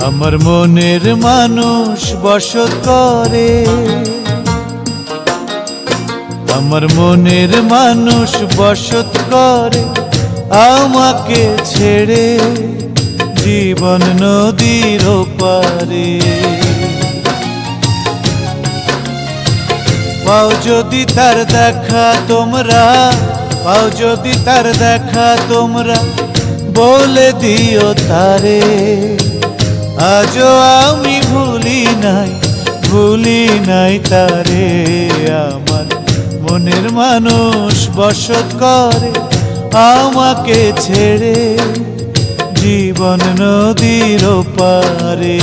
আমার মনের মানুষ বসত করে, আমার মনের মানুষ বসত করে আমাকে ছেড়ে জীবন নদীর পারে। পাও যদি তার দেখা তোমরা, পাও যদি তার দেখা তোমরা, বলে দিও তারে আজও আমি ভুলি নাই তারে। আমার মনের মানুষ বসত করে আমাকে ছেড়ে জীবন নদীর পারে।